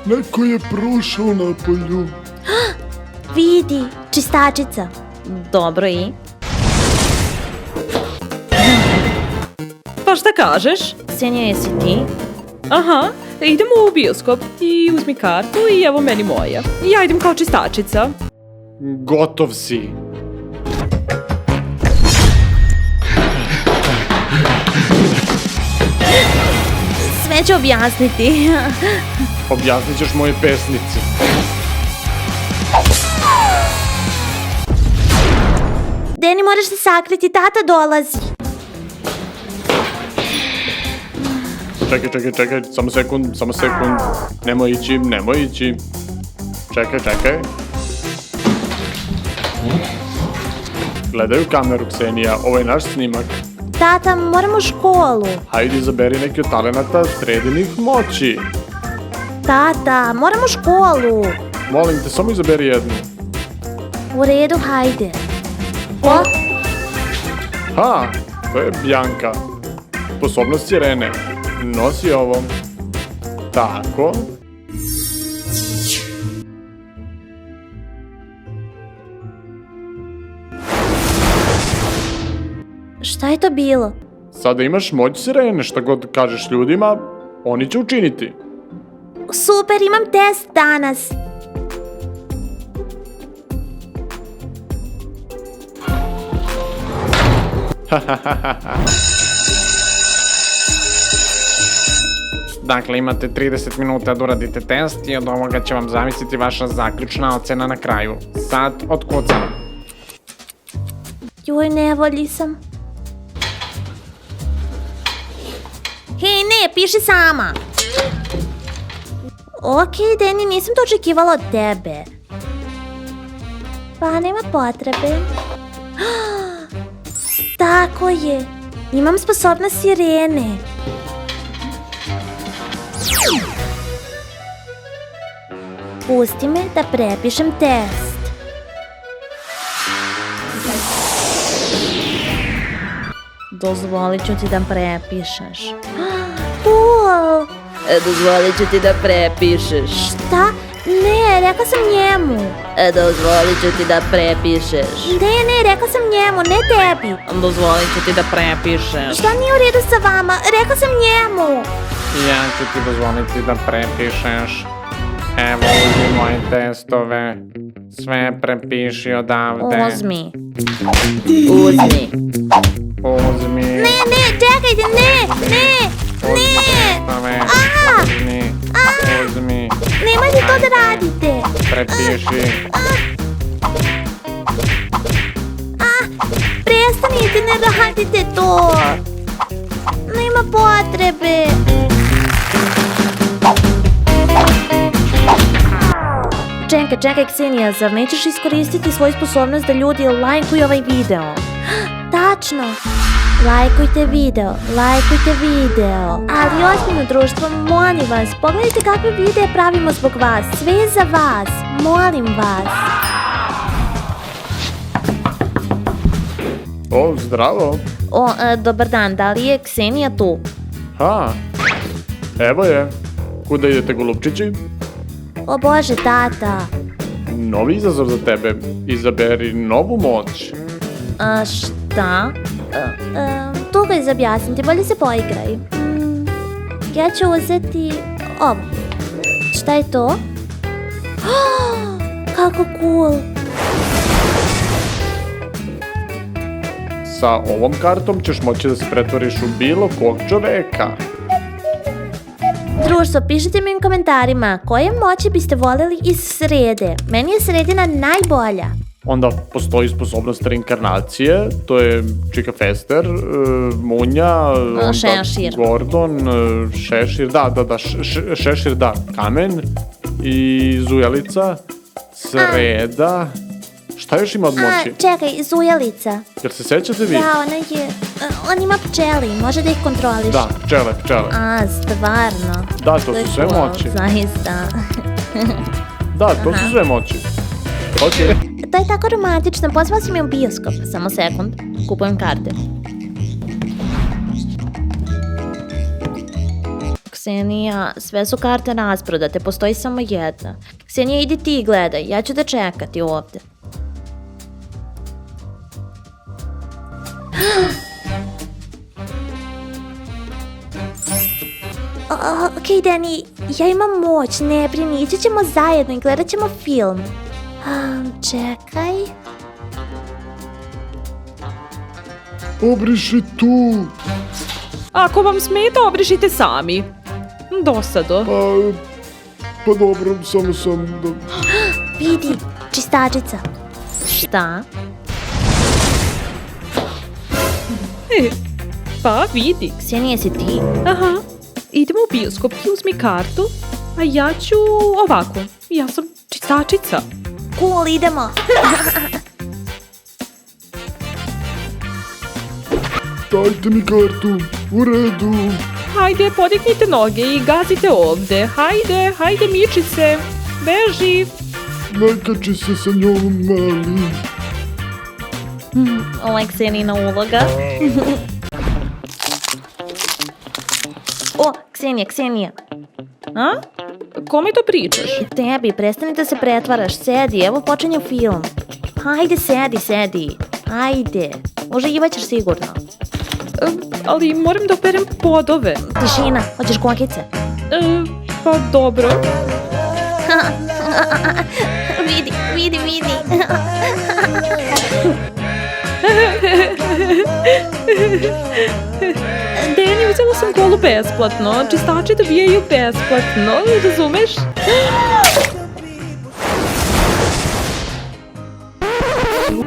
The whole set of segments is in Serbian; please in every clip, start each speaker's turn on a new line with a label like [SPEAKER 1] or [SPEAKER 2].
[SPEAKER 1] Neko je prošao napolju.
[SPEAKER 2] Vidi, čistačica.
[SPEAKER 3] Dobro i? Pa šta kažeš?
[SPEAKER 2] Ksenija, jesi ti?
[SPEAKER 3] Aha, idemo u bioskop i uzmi kartu i evo meni moja. Ja idem kao čistačica.
[SPEAKER 1] Gotov si.
[SPEAKER 2] Sve ću objasniti.
[SPEAKER 1] Objasnit ćeš moje pesnice.
[SPEAKER 2] Deni, moraš se sakriti, tata dolazi.
[SPEAKER 1] Čekaj, samo sekund. Nemoj ići. Čekaj. Gledaj u kameru, Ksenija, ovo je naš snimak.
[SPEAKER 2] Tata, moramo u školu.
[SPEAKER 1] Hajde, izaberi neki od talenata sredinih moći.
[SPEAKER 2] Tata, moramo u školu.
[SPEAKER 1] Molim te, samo izaberi jednu.
[SPEAKER 2] U redu, hajde. O,
[SPEAKER 1] Ha, to je Bjanka. Sposobnost sirene. Nosi ovo. Tako.
[SPEAKER 2] šta je to bilo?
[SPEAKER 1] Sada imaš moć sirene, šta god kažeš ljudima, oni će učiniti.
[SPEAKER 2] Super, imam test danas.
[SPEAKER 4] Dakle, imate 30 minuta da uradite test i od ovoga će vam zavisiti vaša zaključna ocena na kraju. Sad otkucam.
[SPEAKER 2] Joj, nevolji sam. Hej, ne, piši sama. Okej, Deni, nisam to očekivala od tebe. Pa, nema potrebe. Tako je. Imam sposobnost sirene. Pusti me da prepišem test.
[SPEAKER 3] Dozvolit ću ti da prepišeš.
[SPEAKER 2] Cool.
[SPEAKER 3] Dozvolit ću ti da prepišeš.
[SPEAKER 2] Šta? Ne, rekla sam njemu.
[SPEAKER 3] Dozvolit ću ti da prepišeš.
[SPEAKER 2] Ne, rekla sam njemu, ne tebi.
[SPEAKER 3] Dozvolit ću ti da prepišeš.
[SPEAKER 2] Šta nije u redu sa vama? Rekla sam njemu.
[SPEAKER 4] Ja ću ti dozvoliti da prepišeš. Evo, uzmi moje testove. Sve prepiši odavde.
[SPEAKER 3] Uzmi.
[SPEAKER 2] Ne, čekajte, ne.
[SPEAKER 4] Testove.
[SPEAKER 2] Aha!
[SPEAKER 4] Uzmi.
[SPEAKER 2] Nemojte to da radite.
[SPEAKER 4] Prepiši.
[SPEAKER 2] Prestanite, ne radite to. Nema potrebe. Čekaj, Ksenija, zar nećeš iskoristiti svoju sposobnost da ljudi lajkuju ovaj video? Tačno. Lajkujte video. Ali ozbiljno društvo, molim vas, pogledajte kakve videe pravimo zbog vas. Sve je za vas. Molim vas.
[SPEAKER 1] O, zdravo.
[SPEAKER 3] Dobar dan, da li je Ksenija tu?
[SPEAKER 1] Ha, evo je. Kuda idete, golupčići?
[SPEAKER 2] O Bože, tata.
[SPEAKER 1] Novi izazov za tebe. Izaberi novu moć.
[SPEAKER 3] Šta?
[SPEAKER 2] Tuga je za objasniti, bolje se poigraj. Ja ću uzeti ovo. Šta je to? Kako cool.
[SPEAKER 1] Sa ovom kartom ćeš moći da se pretvoriš u bilo kog čoveka.
[SPEAKER 2] Društvo, pišite mi u komentarima koje moći biste voljeli iz srede. Meni je sredina najbolja.
[SPEAKER 1] Onda postoji sposobnost reinkarnacije, to je Čika Fester, Munja, onda
[SPEAKER 3] Šešir.
[SPEAKER 1] Gordon, Šešir, Šešir, Kamen i Zujelica, Sreda. Šta još ima od moći?
[SPEAKER 2] Čekaj, Zujelica.
[SPEAKER 1] Jer se sećate vi?
[SPEAKER 2] Da, ona je... On ima pčeli, može da ih kontroliš.
[SPEAKER 1] Da, pčele.
[SPEAKER 2] Stvarno.
[SPEAKER 1] Da, to su sve moći.
[SPEAKER 2] Zaista.
[SPEAKER 1] Da, to su sve moći. Okej.
[SPEAKER 2] To je tako romantično, pozvala si me u bioskop.
[SPEAKER 3] Samo sekund, kupujem karte.
[SPEAKER 2] Ksenija, sve su karte rasprodate, postoji samo jedna. Ksenija, idi ti gledaj, ja ću da čekati ovde. Okej, Dani, ja imam moć, ne brini, ići ćemo zajedno i gledat ćemo film. Čekaj.
[SPEAKER 1] Obriši tu.
[SPEAKER 3] Ako vam smeta, obrišite sami. Dosado.
[SPEAKER 1] Pa dobro, samo sam da...
[SPEAKER 2] Vidi, čistačica. Šta?
[SPEAKER 3] Pa vidi.
[SPEAKER 2] Ksenija, si ti?
[SPEAKER 3] Aha. Idemo u bioskop, ti uzmi kartu, a ja ću ovako. Ja sam čistačica.
[SPEAKER 2] Cool, idemo.
[SPEAKER 1] Dajte mi kartu, u redu.
[SPEAKER 3] Hajde, podignite noge i gazite ovde. Hajde, miči se. Beži.
[SPEAKER 1] Nakači se sa njom, mali.
[SPEAKER 2] Ovo je Ksenijina uloga. O, Ksenija.
[SPEAKER 3] A? Kome to pričaš?
[SPEAKER 2] Tebi, prestani da se pretvaraš, sedi, evo počinje film. Hajde, sedi. Hajde, uživaćeš sigurno.
[SPEAKER 3] Ali moram da operem podove.
[SPEAKER 2] Tišina, hoćeš kokice?
[SPEAKER 3] Pa dobro.
[SPEAKER 2] Vidi.
[SPEAKER 3] Deni, uzela sam kolu besplatno. Čistači dobijaju besplatno, razumeš?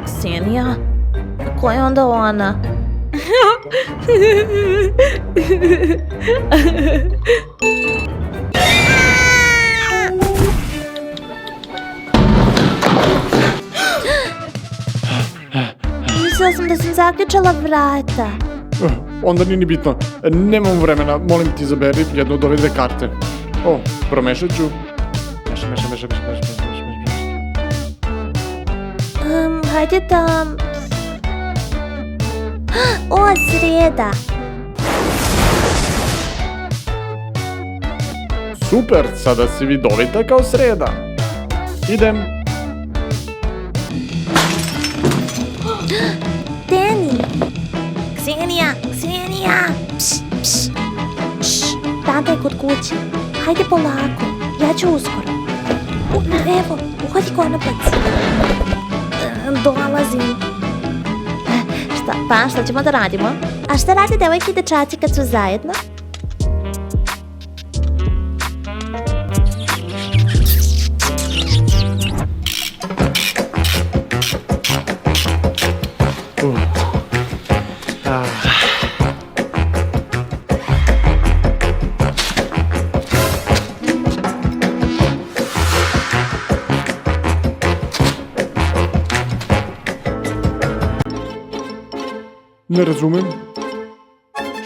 [SPEAKER 2] Ksenija? Ko je onda ona? Mislila sam da sam zaključala vrata.
[SPEAKER 1] Onda nije ni bitno. Nemam vremena, molim ti izaberi jednu od ove dve karte. O, promešat ću. Meša.
[SPEAKER 2] Hajde da... O, sreda.
[SPEAKER 1] Super, sada si vidovita kao sreda. Idem.
[SPEAKER 2] Deni! Ksenija! Pš, tata je kod kuće. Hajde polako, ja ću uskoro. Evo, uhvati konopac. Dolazim. Šta ćemo da radimo? A šta rade devojke i dečaci kad su zajedno?
[SPEAKER 1] Ne razumem.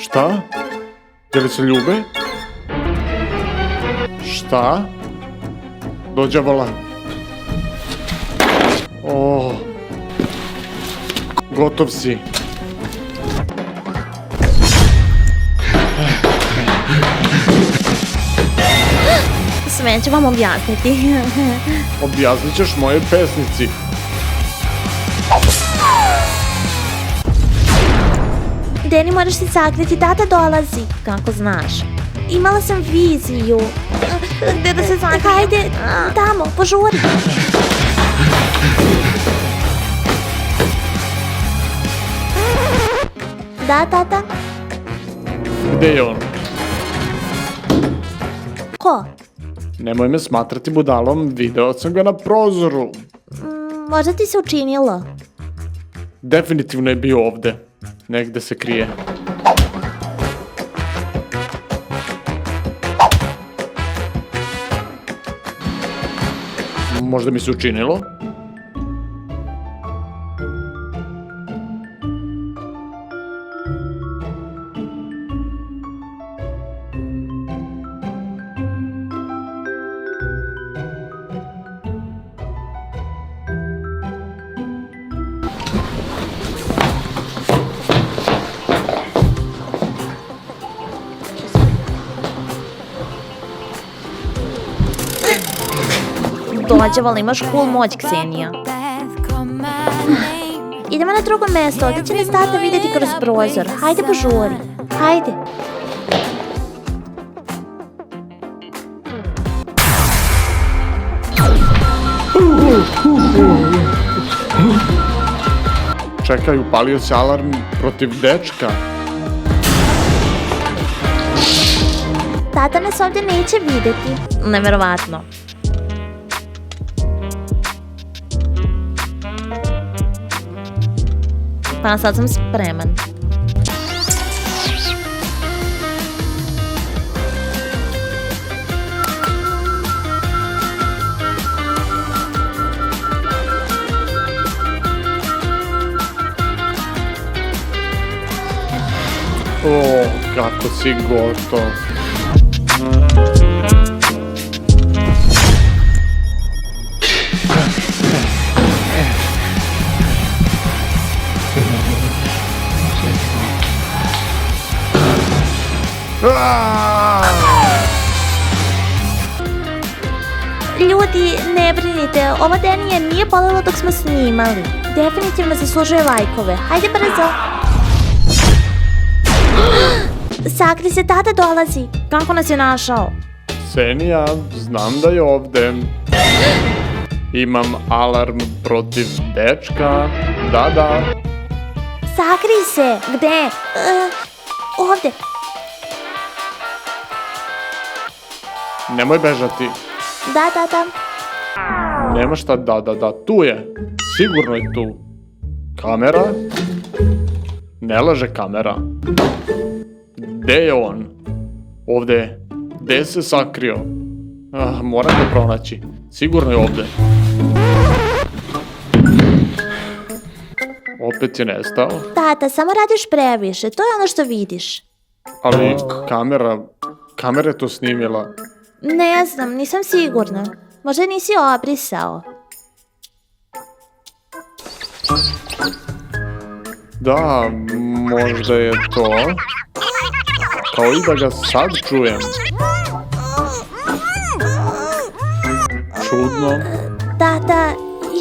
[SPEAKER 1] Šta? Je li se ljube? Šta? Dođavola. O, gotov si.
[SPEAKER 2] Sve ću vam objasniti.
[SPEAKER 1] Objasnit ćeš moje pesnici.
[SPEAKER 2] Deni, moraš se sakriti, tata dolazi. Kako znaš? Imala sam viziju. Gde da se sakrijem? Hajde, tamo, požuri. Da, tata?
[SPEAKER 1] Gde je on?
[SPEAKER 2] Ko?
[SPEAKER 1] Nemoj me smatrati budalom, video sam ga na prozoru.
[SPEAKER 2] Možda ti se učinilo.
[SPEAKER 1] Definitivno je bio ovde. Negde se krije. Možda mi se učinilo?
[SPEAKER 2] dođevala, imaš cool moć, Ksenija. Idemo na drugo mesto, ovdje će nas tata vidjeti kroz prozor. Hajde, požuri. Hajde.
[SPEAKER 1] Čekaj, upalio se alarm protiv dečka.
[SPEAKER 2] Tata nas ovdje neće vidjeti. Neverovatno. Pa sad sam spreman.
[SPEAKER 1] O, kako si gotov.
[SPEAKER 2] Ljudi, ne brinite, ovo Denije nije bolelo dok smo snimali. Definitivno zaslužuje lajkove. Hajde brzo. Sakri se, tata dolazi. Kako nas je našao?
[SPEAKER 1] Ksenija, znam da je ovde. Imam alarm protiv dečka. Da.
[SPEAKER 2] Sakri se. Gde? Ovde.
[SPEAKER 1] Nemoj bežati.
[SPEAKER 2] Da.
[SPEAKER 1] Nema šta da. Tu je. Sigurno je tu. Kamera? Ne laže kamera. Gde je on? Ovde. Gde se sakrio? Moram ga pronaći. Sigurno je ovde. Opet je nestao.
[SPEAKER 2] Tata, samo radiš previše. To je ono što vidiš.
[SPEAKER 1] Ali kamera je to snimila.
[SPEAKER 2] Ne znam, nisam sigurna. Možda nisi obrisao.
[SPEAKER 1] Da, možda je to. Kao i da ga sad čujem. Čudno.
[SPEAKER 2] Tata,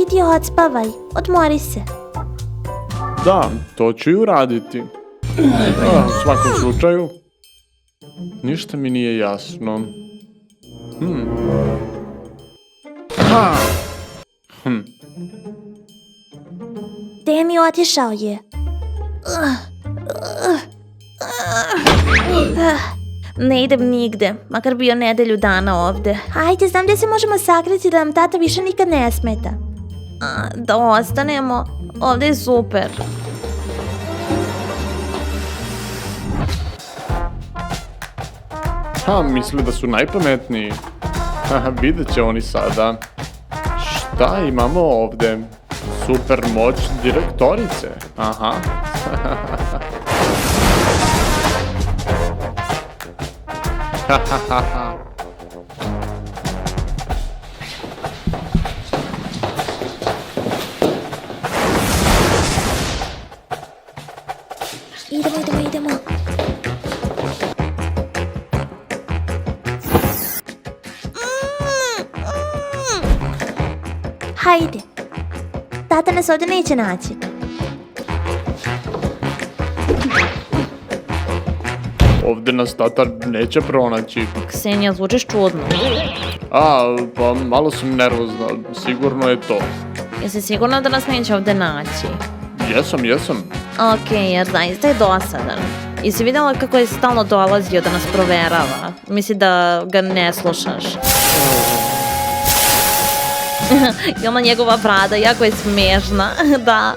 [SPEAKER 2] idi odspavaj. Odmori se.
[SPEAKER 1] Da, to ću i uraditi. U svakom slučaju, ništa mi nije jasno.
[SPEAKER 2] Deni otišao je. Ne idem nigde, makar bio nedelju dana ovde. Ajde, znam gdje se možemo sakriti da nam tata više nikad ne smeta. Da ostanemo, ovdje je super.
[SPEAKER 1] Misle da su najpametniji. Vidjet će oni sada. Šta imamo ovde? Super moć direktorice. Aha.
[SPEAKER 2] Idemo. Hajde. Tata nas ovdje neće naći.
[SPEAKER 1] Ovde nas tata neće pronaći.
[SPEAKER 2] Ksenija, zvučiš čudno.
[SPEAKER 1] Pa malo sam nervozna, sigurno je to.
[SPEAKER 2] Jesi sigurna da nas neće ovdje naći?
[SPEAKER 1] Jesam.
[SPEAKER 2] Okej, jer zaista je dosadan. I si vidjela kako je stalno dolazio da nas proverava? Misli da ga ne slušaš. I ona njegova brada, jako je smiješna, da.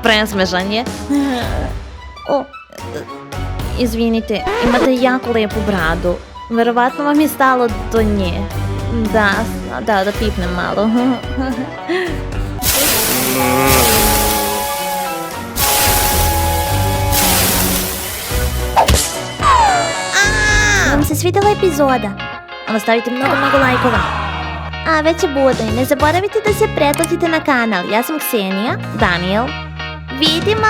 [SPEAKER 2] Presmešan je. Izvinite, imate jako lijepu bradu. Verovatno vam je stalo do nje. Da pipnem malo. Vam se svidjela epizoda? Ostavite mnogo lajkova. A već je budno, ne zaboravite da se pretplatite na kanal. Ja sam Ksenija, Daniel. Vidimo